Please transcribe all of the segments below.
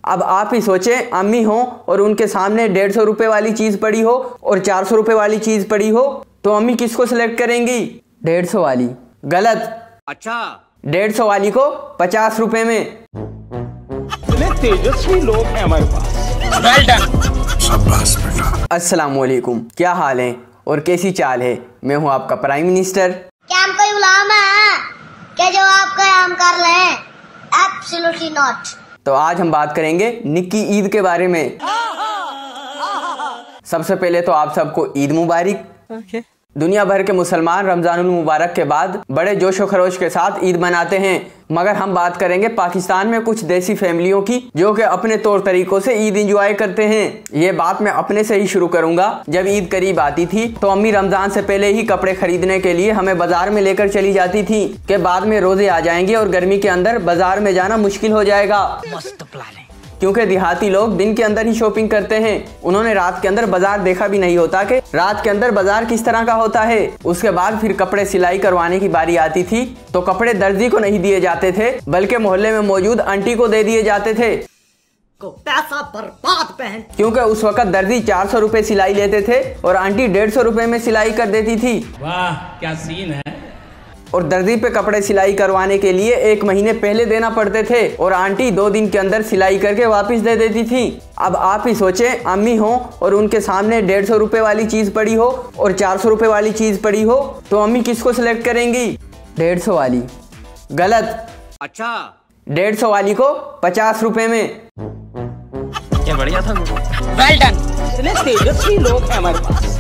अब आप ही सोचें, अम्मी हो और उनके सामने 150 रुपए वाली चीज पड़ी हो और 400 रुपए वाली चीज पड़ी हो, तो अम्मी किसको सिलेक्ट करेंगी? 150 वाली। गलत। अच्छा, 150 वाली को 50 रुपए में। इतने तेजस्वी लोग हैं हमारे पास। Well done. शाबाश बेटा। अस्सलाम वालेकुम, क्या हाल है और कैसी चाल है? मैं हूँ आपका प्राइम मिनिस्टर। क्या हम कोई गुलाम है क्या जो आपका काम कर रहे हैं? Absolutely not. तो आज हम बात करेंगे निक्की ईद के बारे में। सबसे पहले तो आप सबको ईद मुबारक। दुनिया भर के मुसलमान रमजानुल मुबारक के बाद बड़े जोशो खरोश के साथ ईद मनाते हैं, मगर हम बात करेंगे पाकिस्तान में कुछ देसी फैमिलियों की जो कि अपने तौर तरीकों से ईद एंजॉय करते हैं। ये बात मैं अपने से ही शुरू करूंगा। जब ईद करीब आती थी तो अम्मी रमजान से पहले ही कपड़े खरीदने के लिए हमें बाजार में लेकर चली जाती थी कि बाद में रोजे आ जाएंगे और गर्मी के अंदर बाजार में जाना मुश्किल हो जाएगा। मस्त प्लान है, क्योंकि देहाती लोग दिन के अंदर ही शॉपिंग करते हैं। उन्होंने रात के अंदर बाजार देखा भी नहीं होता कि रात के अंदर बाजार किस तरह का होता है। उसके बाद फिर कपड़े सिलाई करवाने की बारी आती थी तो कपड़े दर्जी को नहीं दिए जाते थे, बल्कि मोहल्ले में मौजूद आंटी को दे दिए जाते थे। को पैसा बर्बाद पहन, क्योंकि उस वक्त दर्जी 400 रुपए सिलाई लेते थे और आंटी 150 रुपए में सिलाई कर देती थी। वाह क्या सीन है। और दर्जी पे कपड़े सिलाई करवाने के लिए 1 महीने पहले देना पड़ते थे और आंटी 2 दिन के अंदर सिलाई करके वापस दे देती थी। अब आप ही सोचें, अम्मी हो और उनके सामने 150 रुपए वाली चीज पड़ी हो और 400 रुपए वाली चीज पड़ी हो, तो अम्मी किसको सिलेक्ट करेंगी? 150 वाली। गलत। अच्छा, 150 वाली को 50 रुपए में। क्या बढ़िया था। Well done. इतने तेजस्वी लोग हैं हमारे पास।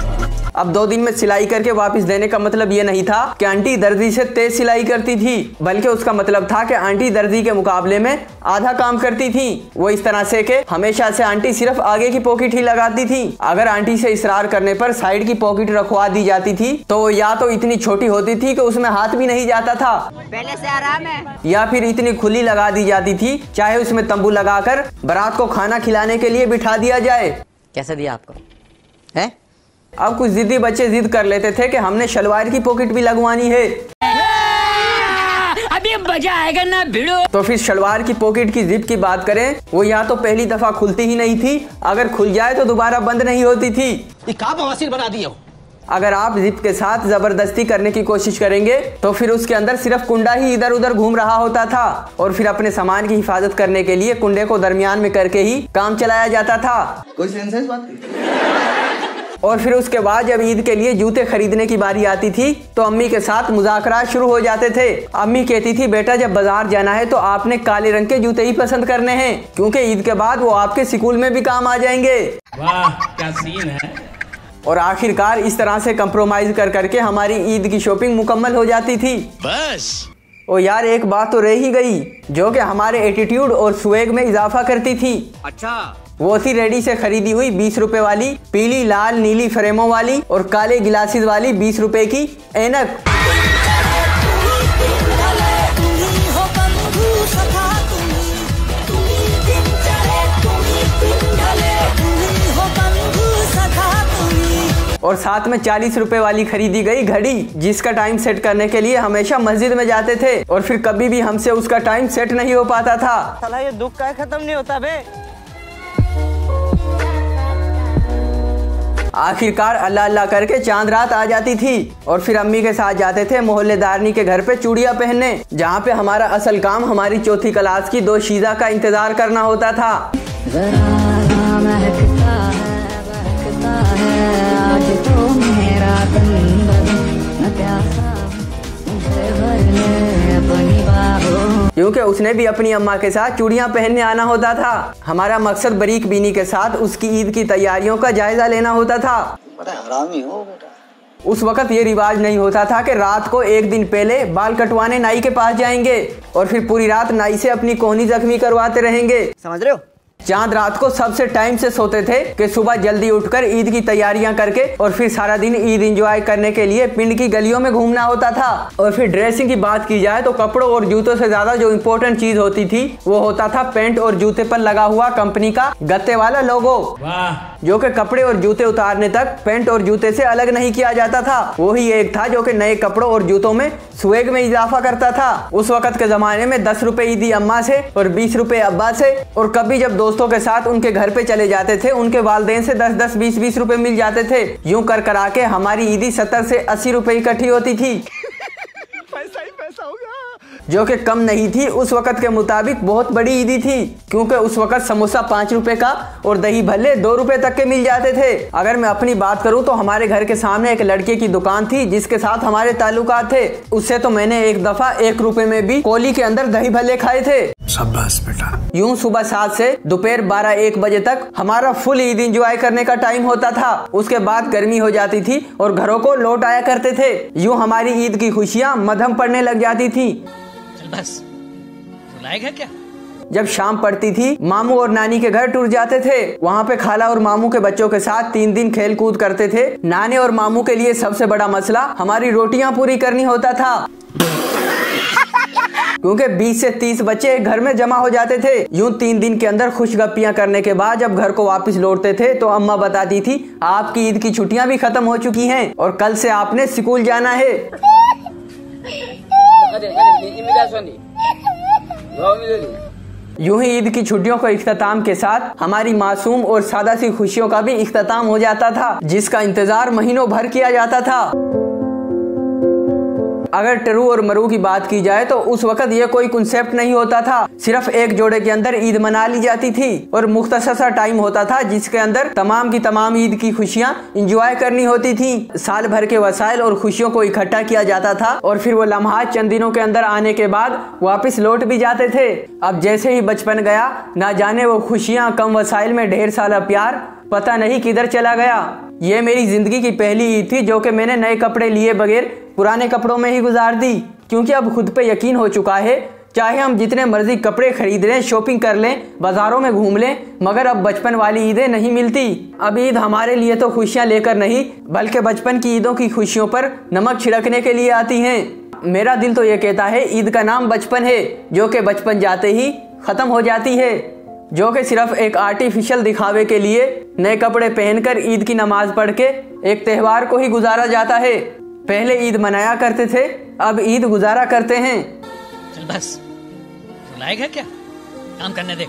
अब 2 दिन में सिलाई करके वापस देने का मतलब ये नहीं था कि आंटी दर्जी से तेज सिलाई करती थी, बल्कि उसका मतलब था कि आंटी दर्जी के मुकाबले में आधा काम करती थी। वो इस तरह से कि हमेशा से आंटी सिर्फ आगे की पॉकेट ही लगाती थी। अगर आंटी से इसरार करने पर साइड की पॉकेट रखवा दी जाती थी तो या तो इतनी छोटी होती थी कि उसमें हाथ भी नहीं जाता था, पहले से आराम है, या फिर इतनी खुली लगा दी जाती थी चाहे उसमें तंबू लगाकर बारात को खाना खिलाने के लिए बिठा दिया जाए। कैसे दिया आपको है? अब कुछ जिद्दी बच्चे जिद कर लेते थे कि हमने शलवार की पॉकेट भी लगवानी है। अभी मजा आएगा ना भिड़ो। तो फिर शलवार की पॉकेट की जिप की बात करें, वो या तो पहली दफा खुलती ही नहीं थी, अगर खुल जाए तो दोबारा बंद नहीं होती थी। बना दिया। अगर आप जिप के साथ जबरदस्ती करने की कोशिश करेंगे तो फिर उसके अंदर सिर्फ कुंडा ही इधर उधर घूम रहा होता था और फिर अपने सामान की हिफाजत करने के लिए कुंडे को दरमियान में करके ही काम चलाया जाता था। कोई सेंस है इस बात की? और फिर उसके बाद जब ईद के लिए जूते खरीदने की बारी आती थी तो अम्मी के साथ मुज़ाकरात शुरू हो जाते थे। अम्मी कहती थी, बेटा जब बाजार जाना है तो आपने काले रंग के जूते ही पसंद करने हैं, क्योंकि ईद के बाद वो आपके स्कूल में भी काम आ जाएंगे। वाह क्या सीन है। और आखिरकार इस तरह से कंप्रोमाइज कर करके हमारी ईद की शॉपिंग मुकम्मल हो जाती थी। बस। ओ यार, एक बात तो रह ही गई जो कि हमारे एटीट्यूड और स्वैग में इजाफा करती थी। अच्छा, वो थी रेडी से खरीदी हुई 20 रुपए वाली पीली लाल नीली फ्रेमों वाली और काले गिलासेस वाली 20 रुपए की ऐनक। और साथ में 40 रुपए वाली खरीदी गई घड़ी, जिसका टाइम सेट करने के लिए हमेशा मस्जिद में जाते थे और फिर कभी भी हमसे उसका टाइम सेट नहीं हो पाता था। साला ये दुख का खत्म नहीं होता बे। आखिरकार अल्लाह अल्लाह करके चांद रात आ जाती थी और फिर अम्मी के साथ जाते थे मोहल्लेदारनी के घर पे चूड़ियां पहनने, जहाँ पे हमारा असल काम हमारी चौथी क्लास की 2 शीजा का इंतजार करना होता था। क्योंकि उसने भी अपनी अम्मा के साथ चूड़ियां पहनने आना होता था। हमारा मकसद बरीक बीनी के साथ उसकी ईद की तैयारियों का जायजा लेना होता था। बड़ा हरामी हो बेटा। उस वक्त ये रिवाज नहीं होता था कि रात को 1 दिन पहले बाल कटवाने नाई के पास जाएंगे और फिर पूरी रात नाई से अपनी कोहनी जख्मी करवाते रहेंगे। समझ रहे हो? चांद रात को सबसे टाइम से सोते थे कि सुबह जल्दी उठकर ईद की तैयारियां करके और फिर सारा दिन ईद एंजॉय करने के लिए पिंड की गलियों में घूमना होता था। और फिर ड्रेसिंग की बात की जाए तो कपड़ों और जूतों से ज्यादा जो इम्पोर्टेंट चीज होती थी वो होता था पैंट और जूते पर लगा हुआ कंपनी का गत्ते वाला लोगो, जो कि कपड़े और जूते उतारने तक पैंट और जूते से अलग नहीं किया जाता था। वही एक था जो कि नए कपड़ों और जूतों में स्वेग में इजाफा करता था। उस वक्त के जमाने में 10 रुपए ईदी अम्मा से और 20 रुपए अब्बा से, और कभी जब दोस्तों दोस्तों के साथ उनके घर पे चले जाते थे। उनके वालिदैन से 10-10, 20-20 रुपए मिल जाते थे। यूं कर करा के हमारी ईदी 70 से 80 रुपए इकट्ठी होती थी, पैसा ही पैसा होगा, जो कि कम नहीं थी, उस वक्त के मुताबिक बहुत बड़ी ईदी थी, क्योंकि उस वक्त समोसा 5 रुपए का और दही भल्ले 2 रुपए तक के मिल जाते थे। अगर मैं अपनी बात करूं तो हमारे घर के सामने एक लड़के की दुकान थी जिसके साथ हमारे ताल्लुकात थे। उससे तो मैंने एक दफा 1 रुपए में भी कोली के अंदर दही भल्ले खाए थे। शाबाश बेटा। यूं सुबह 7 से दोपहर 12-1 बजे तक हमारा फुल ईद एंजॉय करने का टाइम होता था। उसके बाद गर्मी हो जाती थी और घरों को लौट आया करते थे। यूं हमारी ईद की खुशियां मध्यम पड़ने लग जाती थी। बस रुलाएगा क्या? जब शाम पड़ती थी मामू और नानी के घर टूर जाते थे। वहाँ पे खाला और मामू के बच्चों के साथ 3 दिन खेल कूद करते थे। नाने और मामू के लिए सबसे बड़ा मसला हमारी रोटियां पूरी करनी होता था, क्योंकि 20 से 30 बच्चे घर में जमा हो जाते थे। यूं 3 दिन के अंदर खुशगप्पियां करने के बाद जब घर को वापस लौटते थे तो अम्मा बताती थी, आपकी ईद की छुट्टियां भी खत्म हो चुकी हैं और कल से आपने स्कूल जाना है। यूं ही ईद की छुट्टियों को इख्तिताम के साथ हमारी मासूम और सादा सी खुशियों का भी इख्तिताम हो जाता था, जिसका इंतजार महीनों भर किया जाता था। अगर टरू और मरू की बात की जाए तो उस वक्त ये कोई कंसेप्ट नहीं होता था। सिर्फ एक जोड़े के अंदर ईद मना ली जाती थी और मुख्तसर सा टाइम होता था जिसके अंदर तमाम की तमाम ईद की खुशियां इंजॉय करनी होती थी। साल भर के वसाइल और खुशियों को इकट्ठा किया जाता था और फिर वो लम्हात चंद दिनों के अंदर आने के बाद वापस लौट भी जाते थे। अब जैसे ही बचपन गया, ना जाने वो खुशियाँ, कम वसाइल में ढेर सारा प्यार पता नहीं किधर चला गया। ये मेरी जिंदगी की पहली ईद थी जो कि मैंने नए कपड़े लिए बगैर पुराने कपड़ों में ही गुजार दी, क्योंकि अब खुद पे यकीन हो चुका है, चाहे हम जितने मर्जी कपड़े खरीद लें, शॉपिंग कर लें, बाजारों में घूम लें, मगर अब बचपन वाली ईदें नहीं मिलती। अब ईद हमारे लिए तो खुशियां लेकर नहीं, बल्कि बचपन की ईदों की खुशियों पर नमक छिड़कने के लिए आती हैं। मेरा दिल तो ये कहता है ईद का नाम बचपन है, जो कि बचपन जाते ही खत्म हो जाती है, जो कि सिर्फ एक आर्टिफिशियल दिखावे के लिए नए कपड़े पहनकर ईद की नमाज पढ़ के एक त्यौहार को ही गुजारा जाता है। पहले ईद मनाया करते थे, अब ईद गुजारा करते हैं। चल बस रुलाएगा क्या? काम करने दे।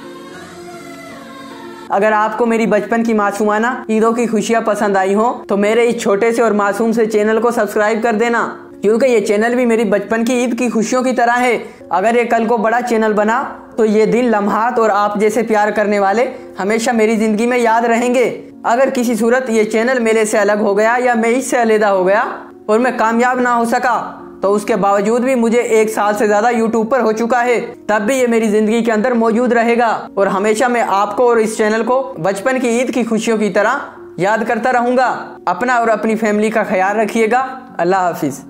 अगर आपको मेरी बचपन की मासूमाना ईदों की खुशियाँ पसंद आई हो तो मेरे इस छोटे से और मासूम से चैनल को सब्सक्राइब कर देना, क्योंकि ये चैनल भी मेरी बचपन की ईद की खुशियों की तरह है। अगर ये कल को बड़ा चैनल बना तो ये दिन, लम्हात और आप जैसे प्यार करने वाले हमेशा मेरी जिंदगी में याद रहेंगे। अगर किसी सूरत ये चैनल मेरे से अलग हो गया या मैं इससे अलहदा हो गया और मैं कामयाब ना हो सका, तो उसके बावजूद भी मुझे 1 साल से ज्यादा यूट्यूब पर हो चुका है, तब भी ये मेरी जिंदगी के अंदर मौजूद रहेगा और हमेशा मैं आपको और इस चैनल को बचपन की ईद की खुशियों की तरह याद करता रहूंगा। अपना और अपनी फैमिली का ख्याल रखिएगा। अल्लाह हाफिज।